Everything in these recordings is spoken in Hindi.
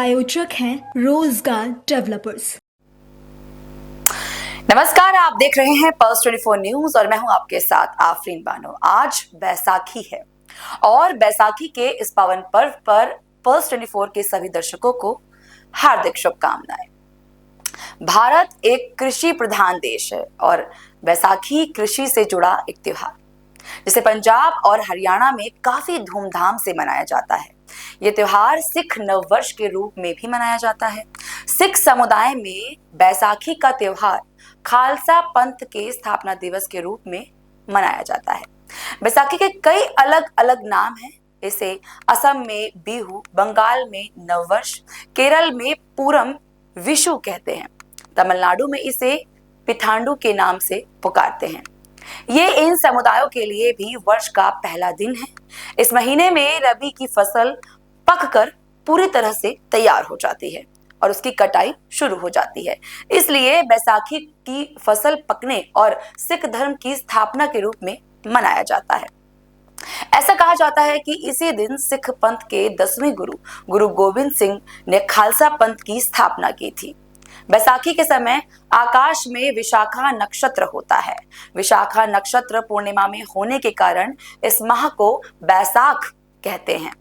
प्रायोजक हैं रोजगार डेवलपर्स। नमस्कार, आप देख रहे हैं पल्स 24 न्यूज और मैं हूं आपके साथ आफरीन बानो। आज बैसाखी है और बैसाखी के इस पावन पर्व पर पल्स 24 के सभी दर्शकों को हार्दिक शुभकामनाएं। भारत एक कृषि प्रधान देश है और बैसाखी कृषि से जुड़ा एक त्योहार जिसे पंजाब और हरियाणा में काफी धूमधाम से मनाया जाता है। ये त्योहार सिख नववर्ष के रूप में भी मनाया जाता है। सिख समुदाय में बैसाखी का त्योहार खालसा पंथ के स्थापना दिवस के रूप में मनाया जाता है। बैसाखी के कई अलग अलग नाम हैं। इसे असम में बिहू, बंगाल में नववर्ष, केरल में पूरम विशु कहते हैं, तमिलनाडु में इसे पिथांडु के नाम से पुकारते हैं। ये इन समुदायों के लिए भी वर्ष का पहला दिन है। इस महीने में रबी की फसल पककर पूरी तरह से तैयार हो जाती है और उसकी कटाई शुरू हो जाती है। इसलिए बैसाखी की फसल पकने और सिख धर्म की स्थापना के रूप में मनाया जाता है। ऐसा कहा जाता है कि इसी दिन सिख पंथ के 10वें गुरु गोविंद सिंह ने खालसा पंथ की स्थापना की थी। बैसाखी के समय आकाश में विशाखा नक्षत्र होता है। विशाखा नक्षत्र पूर्णिमा में होने के कारण इस माह को बैसाख कहते हैं।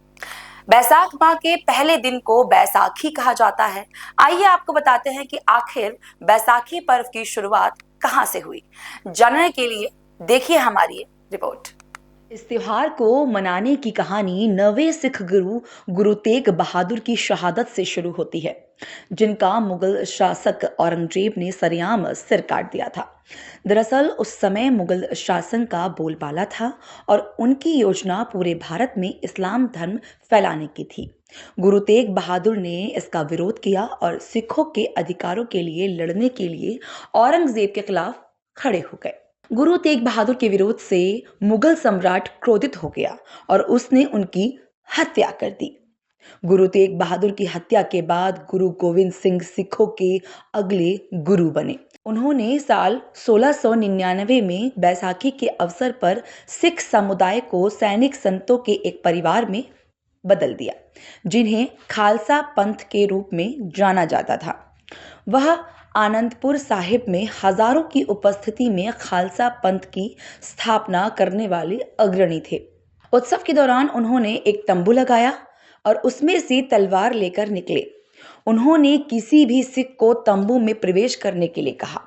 बैसाख माह के पहले दिन को बैसाखी कहा जाता है। आइए आपको बताते हैं कि आखिर बैसाखी पर्व की शुरुआत कहां से हुई। जानने के लिए देखिए हमारी रिपोर्ट। इस त्योहार को मनाने की कहानी 9वें सिख गुरु तेग बहादुर की शहादत से शुरू होती है, जिनका मुगल शासक औरंगजेब ने सरेआम सिर काट दिया था। दरअसल उस समय मुगल शासन का बोलबाला था और उनकी योजना पूरे भारत में इस्लाम धर्म फैलाने की थी। गुरु तेग बहादुर ने इसका विरोध किया और सिखों के अधिकारों के लिए लड़ने के लिए औरंगजेब के खिलाफ खड़े हो गए। गुरु तेग बहादुर के विरोध से मुगल सम्राट क्रोधित हो गया और उसने उनकी हत्या कर दी। गुरु तेग बहादुर की हत्या के बाद गुरु गोविंद सिंह सिखों के अगले गुरु बने। उन्होंने साल 1699 में बैसाखी के अवसर पर सिख समुदाय को सैनिक संतों के एक परिवार में बदल दिया, जिन्हें खालसा पंथ के रूप में जाना जाता था। वह आनंदपुर साहिब में हजारों की उपस्थिति में खालसा पंथ की स्थापना करने वाले अग्रणी थे। उत्सव के दौरान उन्होंने एक तंबू लगाया और उसमें से तलवार लेकर निकले। उन्होंने किसी भी सिख को तंबू में प्रवेश करने के लिए कहा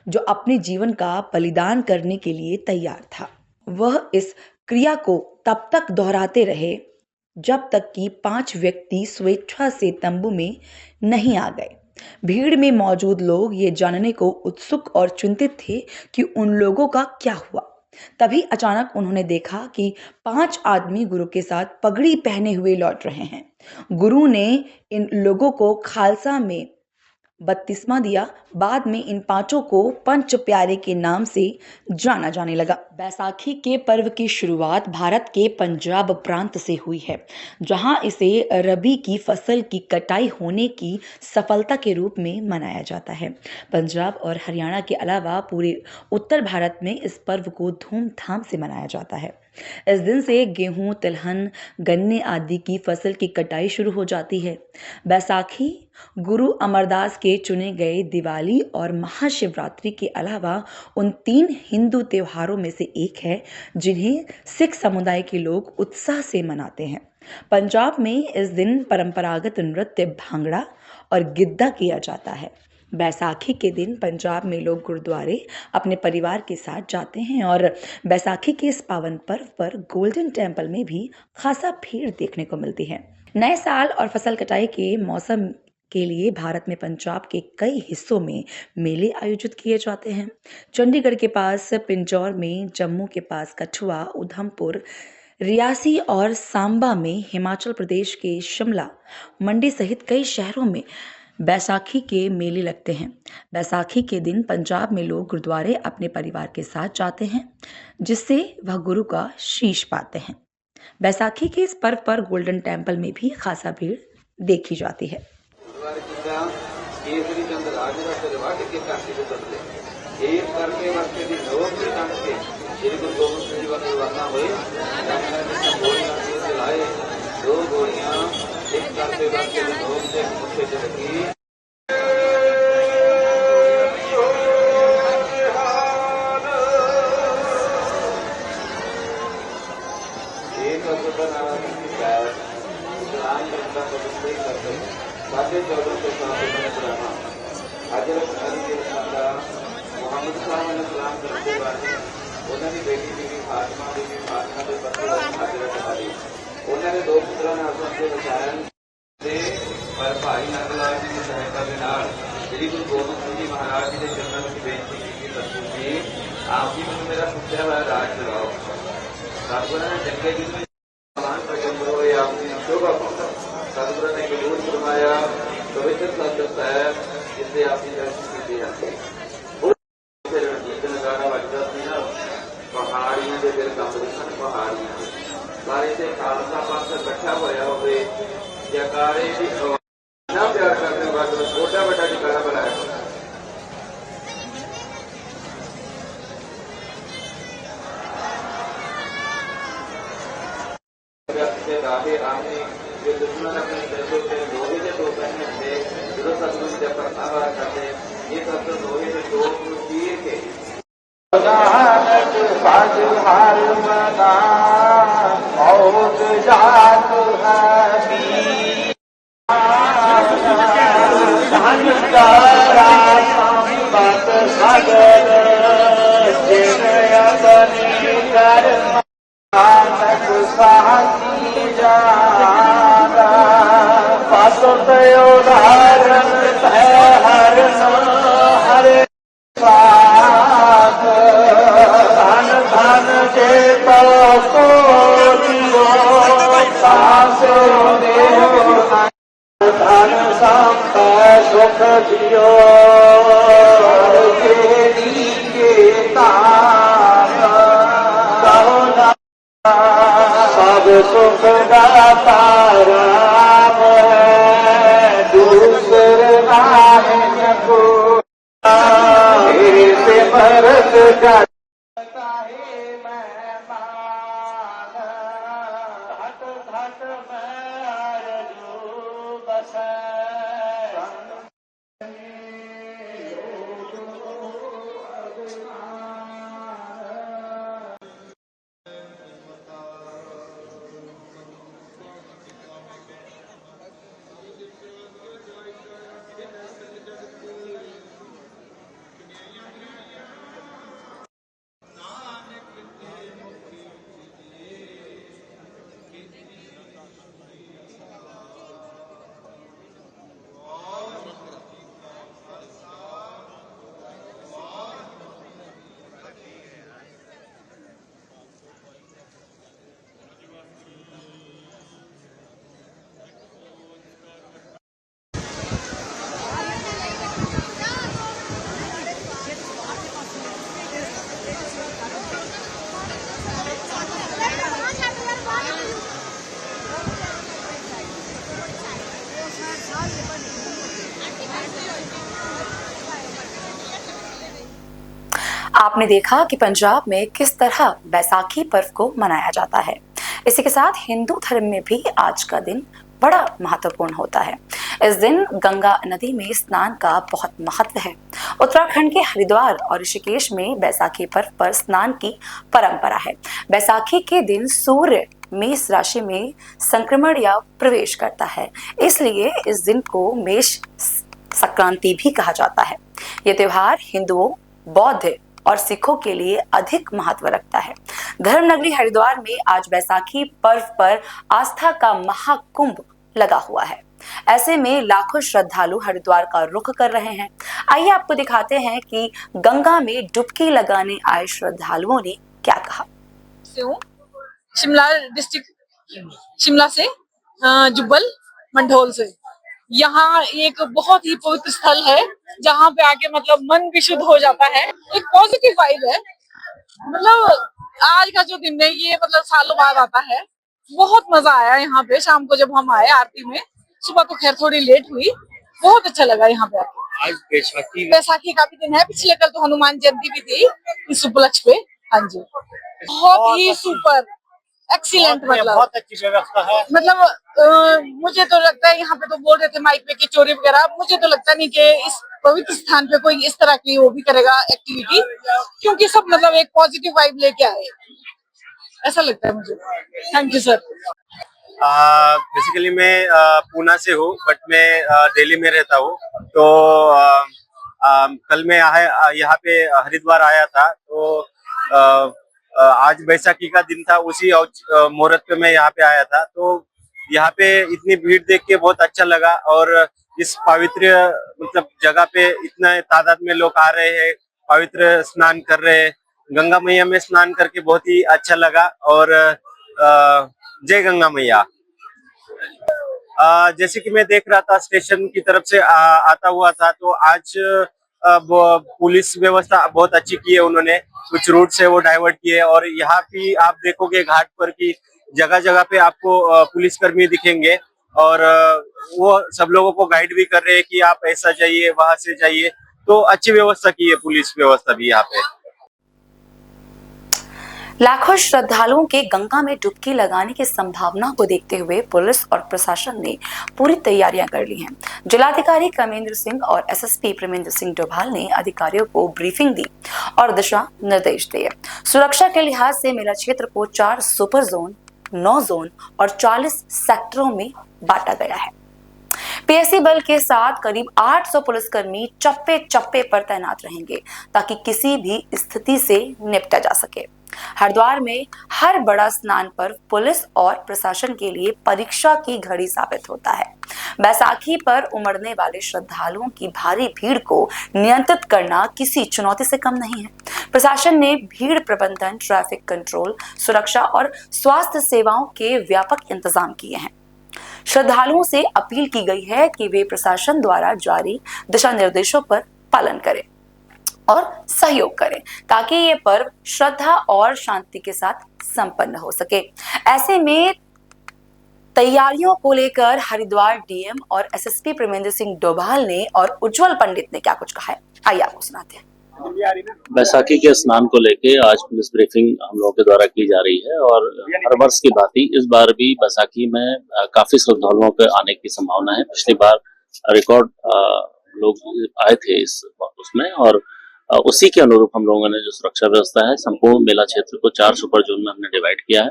जो अपने जीवन का बलिदान करने के लिए तैयार था। वह इस क्रिया को तब तक दोहराते रहे जब तक कि 5 व्यक्ति स्वेच्छा से तंबू में नहीं आ गए। भीड़ में मौजूद लोग ये जानने को उत्सुक और चिंतित थे कि उन लोगों का क्या हुआ। तभी अचानक उन्होंने देखा कि 5 आदमी गुरु के साथ पगड़ी पहने हुए लौट रहे हैं। गुरु ने इन लोगों को खालसा में बपतिस्मा दिया। बाद में इन 5 को पंच प्यारे के नाम से जाना जाने लगा। बैसाखी के पर्व की शुरुआत भारत के पंजाब प्रांत से हुई है, जहां इसे रबी की फसल की कटाई होने की सफलता के रूप में मनाया जाता है। पंजाब और हरियाणा के अलावा पूरे उत्तर भारत में इस पर्व को धूमधाम से मनाया जाता है। इस दिन से गेहूं, तिलहन, गन्ने आदि की फसल की कटाई शुरू हो जाती है। बैसाखी गुरु अमरदास के चुने गए दिवाली और महाशिवरात्रि के अलावा उन 3 हिंदू त्योहारों में से एक है जिन्हें सिख समुदाय के लोग उत्साह से मनाते हैं। पंजाब में इस दिन परंपरागत नृत्य भांगड़ा और गिद्दा किया जाता है। बैसाखी के दिन पंजाब में लोग गुरुद्वारे अपने परिवार के साथ जाते हैं और बैसाखी के इस पावन पर्व पर गोल्डन टेम्पल में भी खासा भीड़ देखने को मिलती है। नए साल और फसल कटाई के मौसम के लिए भारत में पंजाब के कई हिस्सों में मेले आयोजित किए जाते हैं। चंडीगढ़ के पास पिंजौर में, जम्मू के पास कठुआ, उधमपुर, रियासी और सांबा में, हिमाचल प्रदेश के शिमला, मंडी सहित कई शहरों में बैसाखी के मेले लगते हैं। बैसाखी के दिन पंजाब में लोग गुरुद्वारे अपने परिवार के साथ जाते हैं, जिससे वह गुरु का शीश पाते हैं। बैसाखी के इस पर्व पर गोल्डन टेम्पल में भी खासा भीड़ देखी जाती है। एक करते करते लोग से मुझसे जगी एक साढ़े 14 के साथ मैंने पढ़ा हजरत अली के सादा मोहम्मद साहब ने सलाम करते बारे उन्होंने बेटी बीवी फातिमा के पति हजरत अली उन्होंने दो पुत्रों ने हसन के बचाया पर भाई नंदलाल जी की सहायता के नाल श्री गुरु गोबिंद सिंह जी महाराज जी के चरणों में बेनती की दसू जी आप जी मैंने मेरा पुत्रा हुआ राज चलाओ सतगुरु ने जंगे जी में समान प्रकट होए आपकी शोभा पाता सतगुरु ने गलूर फरमाया पवित्र सत साहब जिसे आपकी दर्शन की जाती नजारा बजता सी ना पहाड़ियां के दिल कंबदे सन पहाड़ियां सारे से खालसा पास इकट्ठा होया होवे जयकारे की ना प्यार करने वाले तो छोटा बड़ा जयकारा बनाया राहे आने जो दुश्मन अपने पैसों से लोहे के दो पहने थे जो सतगुरु जब प्रतावा करते ये सब तो लोहे के दो चीर के हार मना बहुत जात सुख दियो सब सुख दाता राम है दूसरे नाम को से मरद का आपने देखा कि पंजाब में किस तरह बैसाखी पर्व को मनाया जाता है। इसी के साथ हिंदू धर्म में भी आज का दिन बड़ा महत्वपूर्ण होता है। इस दिन गंगा नदी में स्नान का बहुत महत्व है। उत्तराखंड के हरिद्वार और ऋषिकेश में बैसाखी पर्व पर स्नान की परंपरा है। बैसाखी के दिन सूर्य मेष राशि में संक्रमण या प्रवेश करता है, इसलिए इस दिन को मेष संक्रांति भी कहा जाता है। ये त्योहार हिंदुओं, बौद्ध और सिखों के लिए अधिक महत्व रखता है। धर्मनगरी हरिद्वार में आज बैसाखी पर्व पर आस्था का महाकुंभ लगा हुआ है। ऐसे में लाखों श्रद्धालु हरिद्वार का रुख कर रहे हैं। आइए आपको दिखाते हैं कि गंगा में डुबकी लगाने आए श्रद्धालुओं ने क्या कहा। शिमला डिस्ट्रिक्ट, शिमला से जुब्बल मंडोल से। यहाँ एक बहुत ही पवित्र स्थल है जहाँ पे आके मतलब मन भी शुद्ध हो जाता है। एक पॉजिटिव वाइब है। मतलब आज का जो दिन है ये मतलब सालों बाद आता है। बहुत मजा आया यहाँ पे। शाम को जब हम आए आरती में, सुबह तो खैर थोड़ी लेट हुई, बहुत अच्छा लगा यहाँ पे। आज बैसाखी का भी दिन है। पिछले कल तो हनुमान जयंती भी थी इस उपलक्ष्य पे। हाँ जी, बहुत ही सुपर। एक्सीलेंट, मतलब बहुत अच्छी व्यवस्था है। मतलब मुझे तो लगता है यहाँ पे तो बोल रहे थे माइक पे कि चोरी वगैरह, मुझे तो लगता नहीं कि इस पवित्र स्थान पे कोई इस तरह की वो भी करेगा एक्टिविटी, क्योंकि सब मतलब एक पॉजिटिव वाइब लेके आए, ऐसा लगता है मुझे। Thank you sir. बेसिकली मैं पूना से हूँ, बट मैं दिल्ली में रहता हूँ। तो कल मैं यहाँ पे हरिद्वार आया था, तो आज बैसाखी का दिन था, उसी मुहूर्त पे मैं यहाँ पे आया था। तो यहाँ पे इतनी भीड़ देख के बहुत अच्छा लगा, और इस पवित्र मतलब जगह पे इतना तादाद में लोग आ रहे हैं, पवित्र स्नान कर रहे हैं। गंगा मैया में स्नान करके बहुत ही अच्छा लगा, और जय गंगा मैया। जैसे कि मैं देख रहा था स्टेशन की तरफ से आता हुआ था, तो आज पुलिस व्यवस्था बहुत अच्छी की है उन्होंने, कुछ रूट से वो डाइवर्ट किए। और यहाँ भी आप देखोगे घाट पर की जगह जगह पे आपको पुलिसकर्मी दिखेंगे, और वो सब लोगों को गाइड भी कर रहे हैं कि आप ऐसा जाइए, वहां से जाइए। तो अच्छी व्यवस्था की है पुलिस व्यवस्था भी यहाँ पे। लाखों श्रद्धालुओं के गंगा में डुबकी लगाने की संभावना को देखते हुए पुलिस और प्रशासन ने पूरी तैयारियां कर ली हैं। जिलाधिकारी कमेंद्र सिंह और एसएसपी प्रेमेंद्र सिंह डोभाल ने अधिकारियों को ब्रीफिंग दी और दिशा निर्देश दिए। सुरक्षा के लिहाज से मेला क्षेत्र को 4 सुपर जोन, 9 जोन और 40 सेक्टरों में बांटा गया है। पीएससी बल के साथ करीब 800 पुलिसकर्मी चप्पे चप्पे पर तैनात रहेंगे ताकि किसी भी स्थिति से निपटा जा सके। हरिद्वार में हर बड़ा स्नान पर्व पुलिस और प्रशासन के लिए परीक्षा की घड़ी साबित होता है। बैसाखी पर उमड़ने वाले श्रद्धालुओं की भारी भीड़ को नियंत्रित करना किसी चुनौती से कम नहीं है। प्रशासन ने भीड़ प्रबंधन, ट्रैफिक कंट्रोल, सुरक्षा और स्वास्थ्य सेवाओं के व्यापक इंतजाम किए हैं। श्रद्धालुओं से अपील की गई है कि वे प्रशासन द्वारा जारी दिशा निर्देशों पर पालन करें और सहयोग करें ताकि ये पर्व श्रद्धा और शांति के साथ संपन्न हो सके। ऐसे में तैयारियों को लेकर हरिद्वार डीएम और एसएसपी प्रेमेंद्र सिंह डोभाल ने और उज्जवल पंडित ने क्या कुछ कहा है, आइए आपको सुनाते हैं। बैसाखी के स्नान को लेके आज पुलिस ब्रीफिंग हम लोगों के द्वारा की जा रही है, और हर वर्ष की भांति इस बार भी बैसाखी में काफी श्रद्धालुओं के आने की संभावना है। पिछली बार रिकॉर्ड लोग आए थे उसमें, और उसी के अनुरूप हम लोगों ने जो सुरक्षा व्यवस्था है, संपूर्ण मेला क्षेत्र को 4 सुपर जोन में हमने डिवाइड किया है,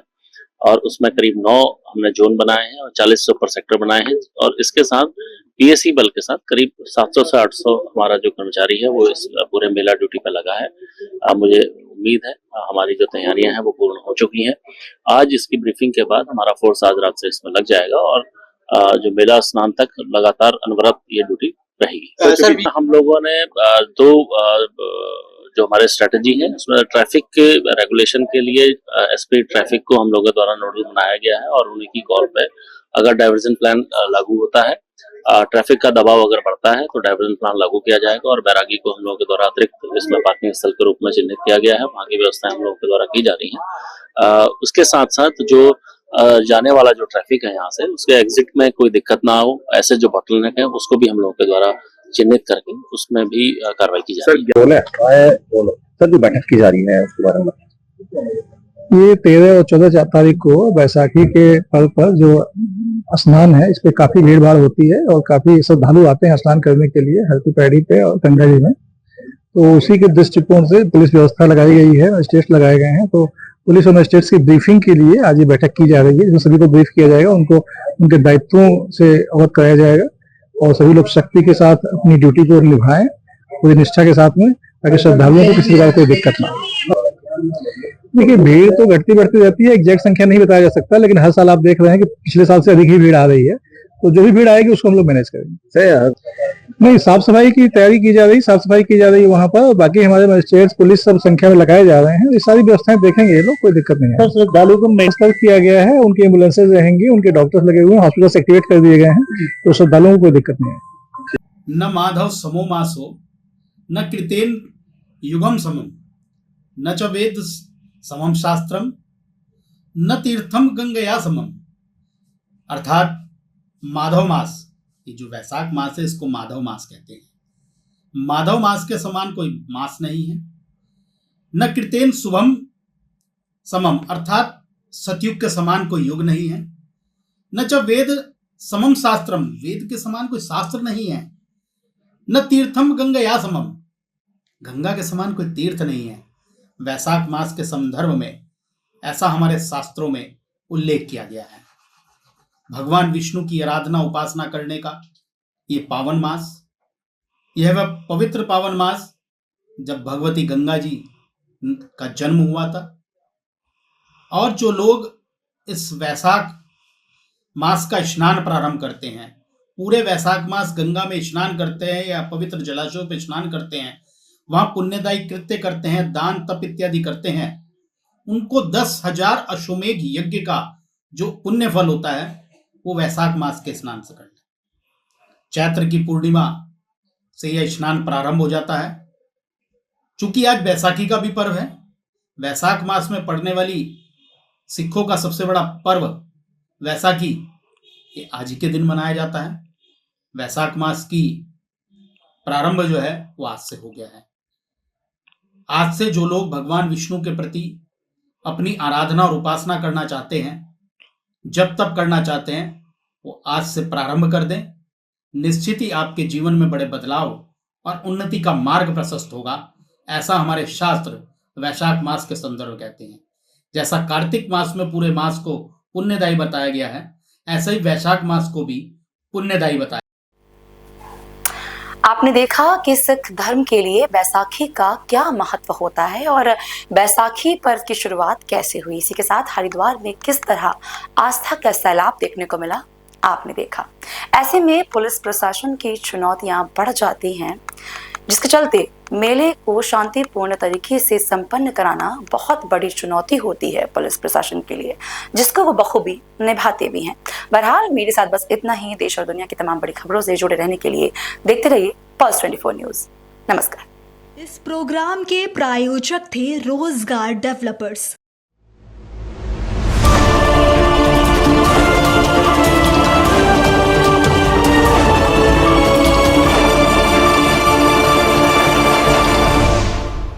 और उसमें करीब 9 हमने जोन बनाए हैं और 40 सुपर सेक्टर बनाए हैं। और इसके साथ पीएससी बल के साथ करीब 700 से 800 हमारा जो कर्मचारी है वो इस पूरे मेला ड्यूटी पे लगा है। मुझे उम्मीद है हमारी जो तैयारियां हैं वो पूर्ण हो चुकी हैं। आज इसकी ब्रीफिंग के बाद हमारा फोर्स आज रात से इसमें लग जाएगा, और जो मेला स्नान तक लगातार अनवरत ये ड्यूटी रहेगी। सर, हम लोगों ने जो हमारे स्ट्रेटेजी है उसमें ट्रैफिक के रेगुलेशन के लिए एसपी ट्रैफिक को हम लोगों द्वारा नोडल बनाया गया है, और उन्हीं की कॉल पे अगर डाइवर्जन प्लान लागू होता है, ट्रैफिक का दबाव अगर बढ़ता है तो डाइवर्जन प्लान लागू किया जाएगा। और बैरागी को हम लोगों के द्वारा अतिरिक्त इसमें पार्किंग स्थल के रूप में चिन्हित किया गया है, वहाँ की व्यवस्थाएं हम लोगों के द्वारा की जा रही है। उसके साथ साथ जो जाने वाला जो ट्रैफिक है यहाँ से, उसके एग्जिट में कोई दिक्कत ना हो, ऐसे जो बॉटलनेक है उसको भी हम लोगों के द्वारा चिन्हित करके उसमें भी कार्रवाई की जा रही है। सर, जो बैठक की जा रही है उसके बारे में, ये 13 और 14 तारीख को बैसाखी के पर्व पर जो स्नान है, इस पे काफी भीड़ भाड़ होती है और काफी श्रद्धालु आते हैं स्नान करने के लिए हरकी पैड़ी पे और गंगा जी में। तो उसी के दृष्टिकोण से पुलिस व्यवस्था लगाई गई है, मजिस्ट्रेट लगाए गए हैं। तो पुलिस और मजिस्ट्रेट्स की ब्रीफिंग के लिए आज ये बैठक की जा रही है, जिसमें सभी को ब्रीफ किया जाएगा, उनको उनके दायित्वों से अवगत कराया जाएगा, और सभी लोग शक्ति के साथ अपनी ड्यूटी को निभाएं पूरी निष्ठा के साथ में, ताकि श्रद्धालुओं को किसी प्रकार कोई दिक्कत ना हो। देखिए, भीड़ तो घटती बढ़ती रहती है, एग्जैक्ट संख्या नहीं बताया जा सकता, लेकिन हर साल आप देख रहे हैं कि पिछले साल से अधिक ही भीड़ आ रही है। तो जो भी भीड़ आएगी उसको हम लोग मैनेज करेंगे। नहीं, साफ सफाई की तैयारी की जा रही, साफ सफाई की जा रही है वहाँ पर। बाकी हमारे मजिस्ट्रेट पुलिस सब संख्या में लगाए जा रहे हैं, ये सारी व्यवस्थाएं देखेंगे ये लोग, कोई दिक्कत नहीं है। श्रद्धालुओं को मेडिकल किया गया है, उनके एम्बुलेंसेज रहेंगी, उनके डॉक्टर्स लगे हुए हैं, हॉस्पिटल एक्टिवेट कर दिए गए हैं, तो श्रद्धालुओं को कोई दिक्कत नहीं है। न माधव समो मासो न कृतेन युगम समम न च वेद समम शास्त्रम न तीर्थम गंगया समम। अर्थात माधव मास, ये जो वैशाख मास है इसको माधव मास कहते हैं। माधव मास के समान कोई मास नहीं है। न कृतेन शुभम समम, अर्थात सतयुग के समान कोई युग नहीं है, न च वेद समम शास्त्रम, वेद के समान कोई शास्त्र नहीं है, न तीर्थम गंगया समम, गंगा के समान कोई तीर्थ नहीं है। वैशाख मास के संदर्भ में ऐसा हमारे शास्त्रों में उल्लेख किया गया है। भगवान विष्णु की आराधना उपासना करने का ये पावन मास, यह वह पवित्र पावन मास जब भगवती गंगा जी का जन्म हुआ था। और जो लोग इस वैशाख मास का स्नान प्रारंभ करते हैं, पूरे वैशाख मास गंगा में स्नान करते हैं या पवित्र जलाशयों पर स्नान करते हैं, वहां पुण्यदायी कृत्य करते हैं, दान तप इत्यादि करते हैं, उनको 10,000 अश्वमेघ यज्ञ का जो पुण्य फल होता है वो वैशाख मास के स्नान से करते हैं। चैत्र की पूर्णिमा से यह स्नान प्रारंभ हो जाता है। चूंकि आज बैसाखी का भी पर्व है, वैशाख मास में पड़ने वाली सिखों का सबसे बड़ा पर्व वैसाखी ये आज ही के दिन मनाया जाता है। वैशाख मास की प्रारंभ जो है वो आज से हो गया है। आज से जो लोग भगवान विष्णु के प्रति अपनी आराधना और उपासना करना चाहते हैं, जब तब करना चाहते हैं, वो आज से प्रारंभ कर दें। निश्चित ही आपके जीवन में बड़े बदलाव और उन्नति का मार्ग प्रशस्त होगा, ऐसा हमारे शास्त्र वैशाख मास के संदर्भ कहते हैं। जैसा कार्तिक मास में पूरे मास को पुण्यदायी बताया गया है, ऐसा ही वैशाख मास को भी पुण्यदायी बताया। आपने देखा कि सिख धर्म के लिए बैसाखी का क्या महत्व होता है और बैसाखी पर्व की शुरुआत कैसे हुई। इसी के साथ हरिद्वार में किस तरह आस्था का सैलाब देखने को मिला, आपने देखा। ऐसे में पुलिस प्रशासन की चुनौतियां बढ़ जाती हैं, जिसके चलते मेले को शांतिपूर्ण तरीके से संपन्न कराना बहुत बड़ी चुनौती होती है पुलिस प्रशासन के लिए, जिसको वो बखूबी निभाते भी हैं। बहरहाल मेरे साथ बस इतना ही। देश और दुनिया की तमाम बड़ी खबरों से जुड़े रहने के लिए देखते रहिए पल्स 24 न्यूज। नमस्कार। इस प्रोग्राम के प्रायोजक थे रोजगार डेवलपर्स।